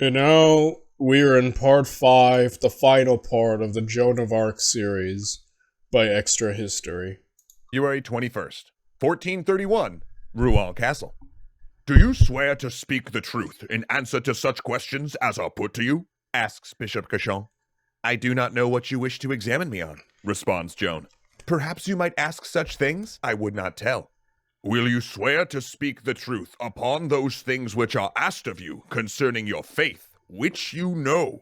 And now we're in part 5, the final part of the Joan of Arc series by Extra History. February 21st, 1431, Rouen Castle. Do you swear to speak the truth in answer to such questions as are put to you? Asks Bishop Cauchon. I do not know what you wish to examine me on, responds Joan. Perhaps you might ask such things I would not tell. Will you swear to speak the truth upon those things which are asked of you concerning your faith, which you know?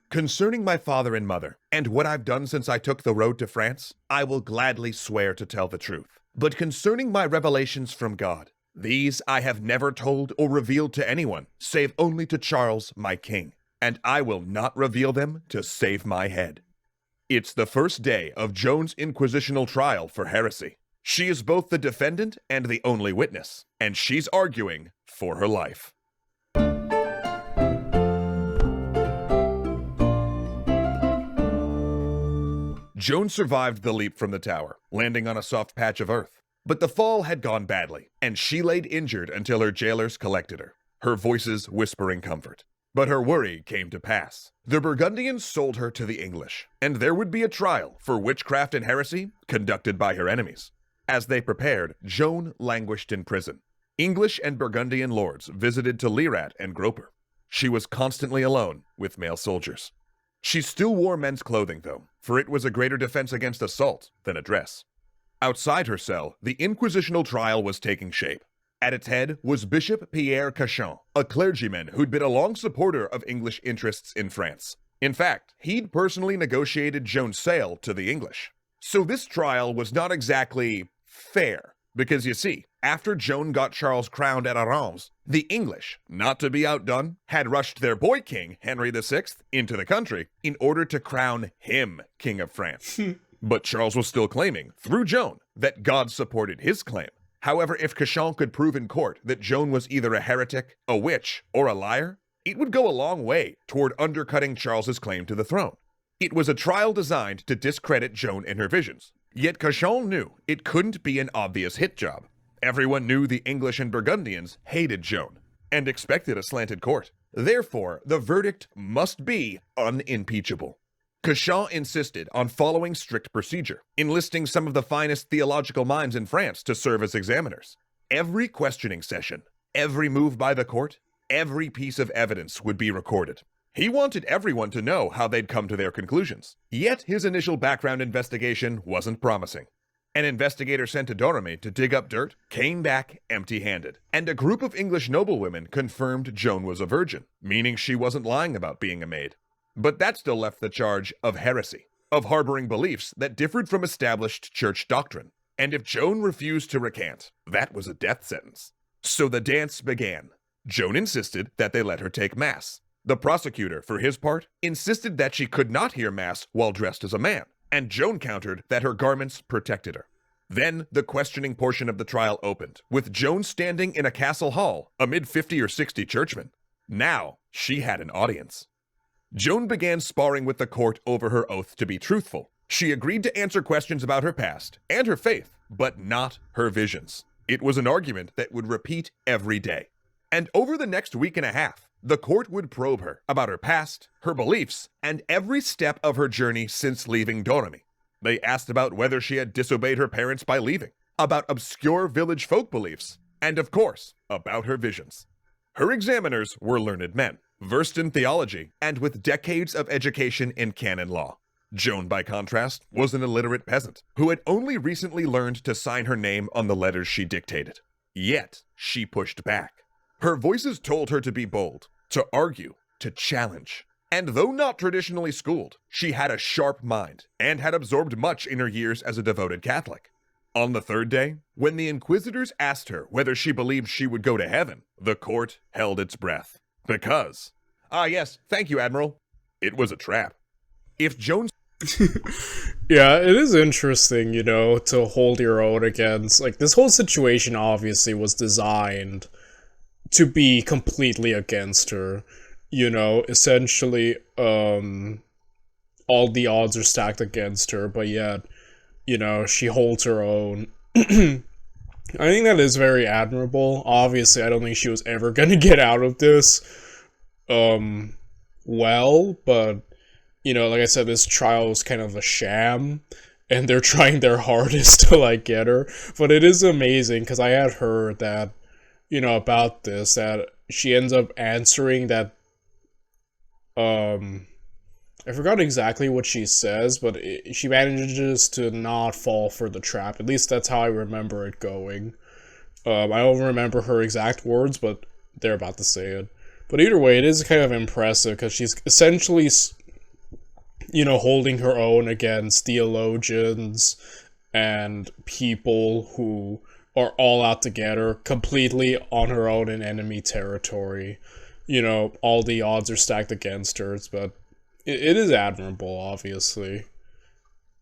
Concerning my father and mother, and what I've done since I took the road to France, I will gladly swear to tell the truth. But concerning my revelations from God, these I have never told or revealed to anyone, save only to Charles, my king, and I will not reveal them to save my head. It's the first day of Joan's inquisitional trial for heresy. She is both the defendant and the only witness, and she's arguing for her life. Joan survived the leap from the tower, landing on a soft patch of earth. But the fall had gone badly, and she laid injured until her jailers collected her voices whispering comfort. But her worry came to pass. The Burgundians sold her to the English, and there would be a trial for witchcraft and heresy conducted by her enemies. As they prepared, Joan languished in prison. English and Burgundian lords visited to Lirat and grope her. She was constantly alone with male soldiers. She still wore men's clothing, though, for it was a greater defense against assault than a dress. Outside her cell, the inquisitional trial was taking shape. At its head was Bishop Pierre Cauchon, a clergyman who'd been a long supporter of English interests in France. In fact, he'd personally negotiated Joan's sale to the English. So this trial was not exactly fair, because you see, after Joan got Charles crowned at Arras, the English, not to be outdone, had rushed their boy king, Henry VI, into the country in order to crown him King of France. But Charles was still claiming, through Joan, that God supported his claim. However, if Cauchon could prove in court that Joan was either a heretic, a witch, or a liar, it would go a long way toward undercutting Charles's claim to the throne. It was a trial designed to discredit Joan and her visions. Yet Cauchon knew it couldn't be an obvious hit job. Everyone knew the English and Burgundians hated Joan and expected a slanted court. Therefore, the verdict must be unimpeachable. Cauchon insisted on following strict procedure, enlisting some of the finest theological minds in France to serve as examiners. Every questioning session, every move by the court, every piece of evidence would be recorded. He wanted everyone to know how they'd come to their conclusions. Yet his initial background investigation wasn't promising. An investigator sent to Doremy to dig up dirt came back empty-handed, and a group of English noblewomen confirmed Joan was a virgin, meaning she wasn't lying about being a maid. But that still left the charge of heresy, of harboring beliefs that differed from established church doctrine. And if Joan refused to recant, that was a death sentence. So the dance began. Joan insisted that they let her take mass. The prosecutor, for his part, insisted that she could not hear mass while dressed as a man, and Joan countered that her garments protected her. Then the questioning portion of the trial opened, with Joan standing in a castle hall amid 50 or 60 churchmen. Now she had an audience. Joan began sparring with the court over her oath to be truthful. She agreed to answer questions about her past and her faith, but not her visions. It was an argument that would repeat every day. And over the next week and a half, the court would probe her about her past, her beliefs, and every step of her journey since leaving Doremy. They asked about whether she had disobeyed her parents by leaving, about obscure village folk beliefs, and of course, about her visions. Her examiners were learned men, versed in theology, and with decades of education in canon law. Joan, by contrast, was an illiterate peasant who had only recently learned to sign her name on the letters she dictated. Yet, she pushed back. Her voices told her to be bold, to argue, to challenge. And though not traditionally schooled, she had a sharp mind and had absorbed much in her years as a devoted Catholic. On the third day, when the inquisitors asked her whether she believed she would go to heaven, the court held its breath. Because, yes, thank you, Admiral, it was a trap. If Joan... Yeah, it is interesting, to hold your own against, this whole situation obviously was designed to be completely against her. Essentially, all the odds are stacked against her, but yet, she holds her own. I think that is very admirable. Obviously, I don't think she was ever gonna get out of this, um, well, but, you know, like I said, this trial was kind of a sham, and they're trying their hardest to, like, get her. But it is amazing, because I had heard that, you know, about this, that she ends up answering that, um, I forgot exactly what she says, but she manages to not fall for the trap. At least that's how I remember it going. I don't remember her exact words, but they're about to say it. But either way, it is kind of impressive because she's essentially, you know, holding her own against theologians and people who are all out together, completely on her own in enemy territory. You know, all the odds are stacked against her, but it is admirable, obviously.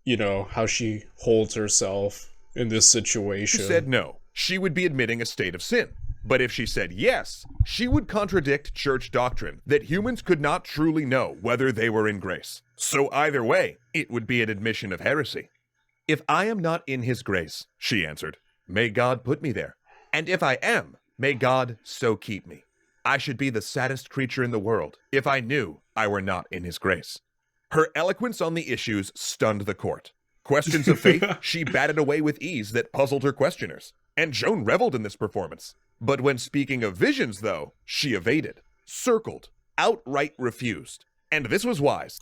You know, how she holds herself in this situation. Said no, she would be admitting a state of sin. But if she said yes, she would contradict church doctrine that humans could not truly know whether they were in grace. So either way, it would be an admission of heresy. If I am not in his grace, she answered, may God put me there. And if I am, may God so keep me. I should be the saddest creature in the world if I knew I were not in his grace. Her eloquence on the issues stunned the court. Questions of faith she batted away with ease that puzzled her questioners, and Joan reveled in this performance. But when speaking of visions, though, she evaded, circled, outright refused. And this was wise.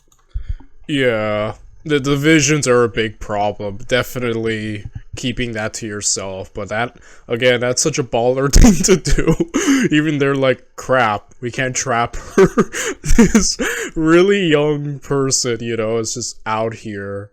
Yeah, the visions are a big problem. Definitely keeping that to yourself. But that, again, that's such a baller thing to do. Even they're like, crap, we can't trap her. This really young person, you know, is just out here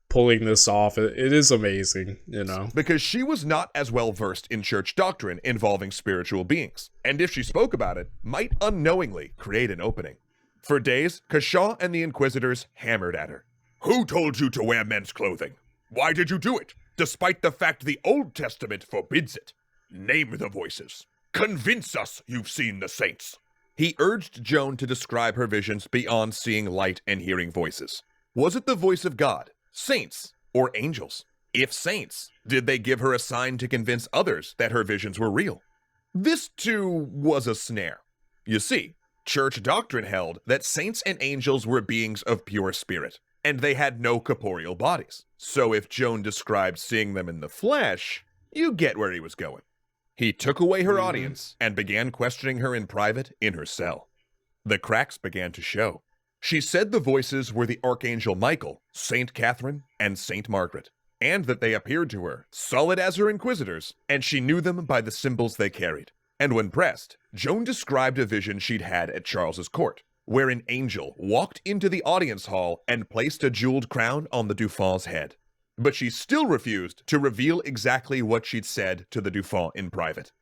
pulling this off. It is amazing, you know. Because she was not as well versed in church doctrine involving spiritual beings, and if she spoke about it, might unknowingly create an opening. For days, Kashaw and the Inquisitors hammered at her. Who told you to wear men's clothing? Why did you do it, despite the fact the Old Testament forbids it? Name the voices. Convince us you've seen the saints. He urged Joan to describe her visions beyond seeing light and hearing voices. Was it the voice of God, saints, or angels? If saints, did they give her a sign to convince others that her visions were real? This, too, was a snare. You see, church doctrine held that saints and angels were beings of pure spirit, and they had no corporeal bodies. So if Joan described seeing them in the flesh, you get where he was going. He took away her audience and began questioning her in private in her cell. The cracks began to show. She said the voices were the Archangel Michael, Saint Catherine, and Saint Margaret, and that they appeared to her, solid as her inquisitors, and she knew them by the symbols they carried. And when pressed, Joan described a vision she'd had at Charles's court, where an angel walked into the audience hall and placed a jeweled crown on the Dauphin's head. But she still refused to reveal exactly what she'd said to the Dauphin in private.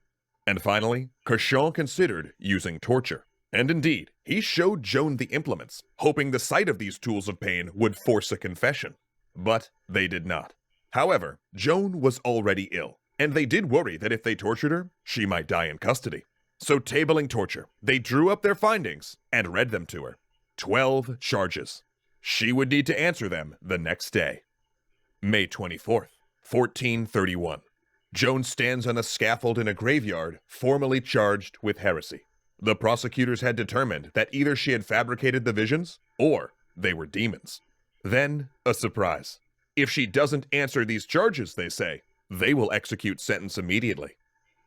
And finally, Cauchon considered using torture. And indeed, he showed Joan the implements, hoping the sight of these tools of pain would force a confession. But they did not. However, Joan was already ill, and they did worry that if they tortured her, she might die in custody. So tabling torture, they drew up their findings and read them to her. 12 charges. She would need to answer them the next day. May 24th, 1431. Joan stands on a scaffold in a graveyard, formally charged with heresy. The prosecutors had determined that either she had fabricated the visions, or they were demons. Then, a surprise. If she doesn't answer these charges, they say, they will execute sentence immediately.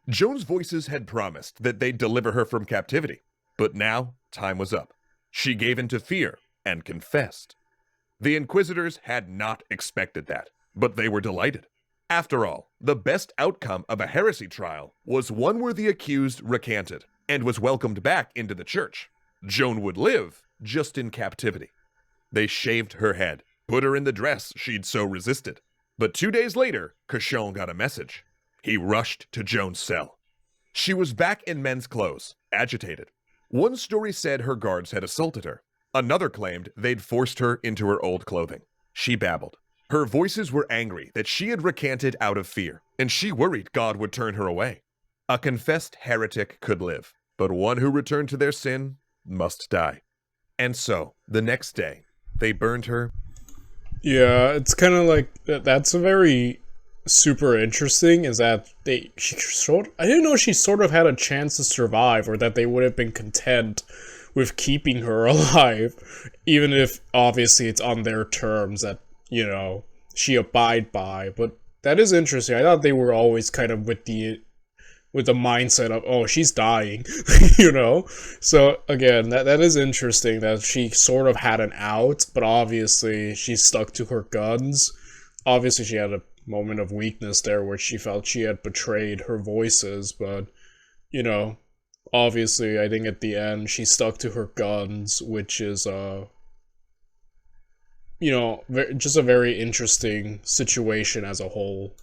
Joan's voices had promised that they'd deliver her from captivity, but now time was up. She gave in to fear and confessed. The inquisitors had not expected that, but they were delighted. After all, the best outcome of a heresy trial was one where the accused recanted and was welcomed back into the church. Joan would live, just in captivity. They shaved her head, put her in the dress she'd so resisted. But 2 days later, Cauchon got a message. He rushed to Joan's cell. She was back in men's clothes, agitated. One story said her guards had assaulted her. Another claimed they'd forced her into her old clothing. She babbled. Her voices were angry that she had recanted out of fear, and she worried God would turn her away. A confessed heretic could live, but one who returned to their sin must die. And so, the next day, they burned her. Yeah, it's kind of like, that's a very super interesting is that I didn't know she sort of had a chance to survive, or that they would have been content with keeping her alive, even if obviously it's on their terms that, she abide by. But that is interesting. I thought they were always kind of with the mindset of, oh, she's dying, So again, that is interesting that she sort of had an out, but obviously she stuck to her guns. Obviously she had a moment of weakness there where she felt she had betrayed her voices, but, you know, obviously I think at the end she stuck to her guns, which is, just a very interesting situation as a whole.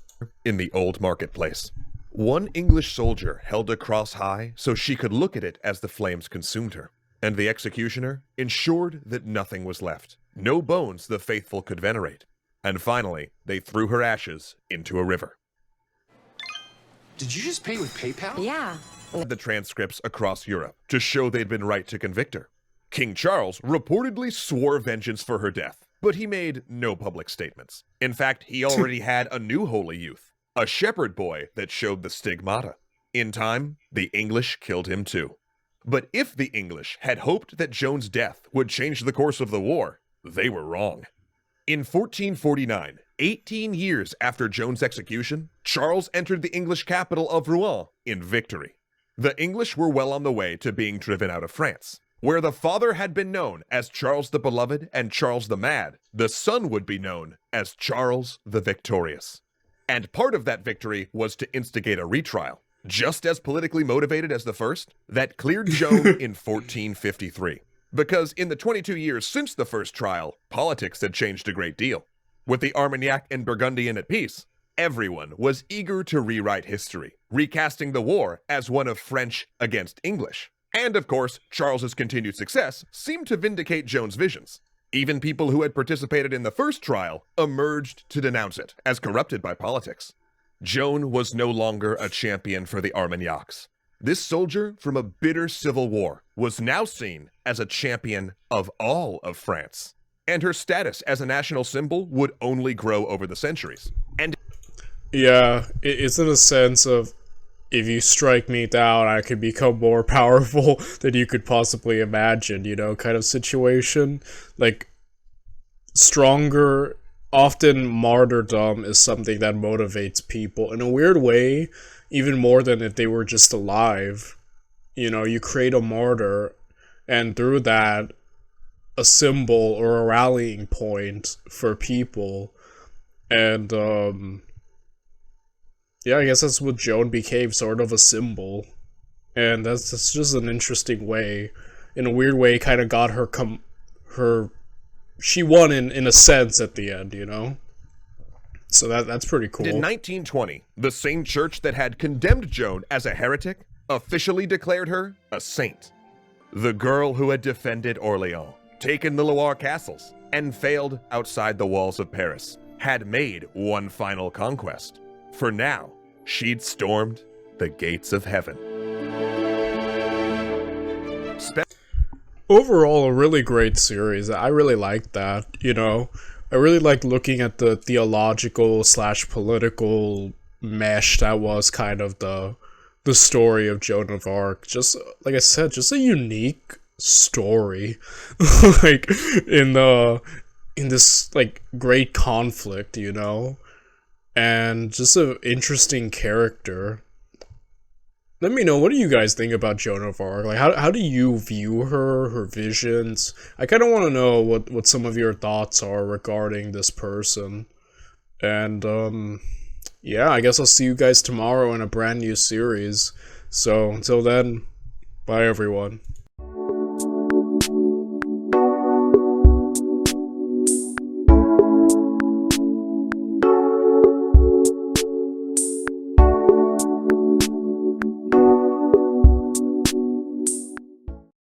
In the old marketplace, one English soldier held a cross high so she could look at it as the flames consumed her, and the executioner ensured that nothing was left, no bones the faithful could venerate. And finally, they threw her ashes into a river. Did you just pay with PayPal? Yeah. The transcripts across Europe to show they'd been right to convict her. King Charles reportedly swore vengeance for her death, but he made no public statements. In fact, he already had a new holy youth, a shepherd boy that showed the stigmata. In time, the English killed him too. But if the English had hoped that Joan's death would change the course of the war, they were wrong. In 1449, 18 years after Joan's execution, Charles entered the English capital of Rouen in victory. The English were well on the way to being driven out of France. Where the father had been known as Charles the Beloved and Charles the Mad, the son would be known as Charles the Victorious. And part of that victory was to instigate a retrial, just as politically motivated as the first, that cleared Joan in 1453. Because in the 22 years since the first trial, politics had changed a great deal. With the Armagnac and Burgundian at peace, everyone was eager to rewrite history, recasting the war as one of French against English. And of course, Charles's continued success seemed to vindicate Joan's visions. Even people who had participated in the first trial emerged to denounce it as corrupted by politics. Joan was no longer a champion for the Armagnacs. This soldier from a bitter civil war was now seen as a champion of all of France, and her status as a national symbol would only grow over the centuries. And yeah, it's in a sense of, if you strike me down, I could become more powerful than you could possibly imagine, kind of situation. Like, stronger, often martyrdom is something that motivates people in a weird way, even more than if they were just alive. You create a martyr, and through that, a symbol or a rallying point for people. And, yeah, I guess that's what Joan became, sort of a symbol. And that's just an interesting way. In a weird way, kind of got she won in a sense at the end, So that's pretty cool. In 1920, the same church that had condemned Joan as a heretic officially declared her a saint. The girl who had defended Orleans, taken the Loire castles, and failed outside the walls of Paris, had made one final conquest. For now, she'd stormed the gates of heaven. Overall, a really great series. I really liked that, I really liked looking at the theological / political mesh that was kind of the story of Joan of Arc. Just, like I said, just a unique story. Like, in this, like, great conflict, and just an interesting character. Let me know, what do you guys think about Joan of Arc? Like, how do you view her visions? I kind of want to know what some of your thoughts are regarding this person. And, yeah, I guess I'll see you guys tomorrow in a brand new series. So, until then, bye everyone.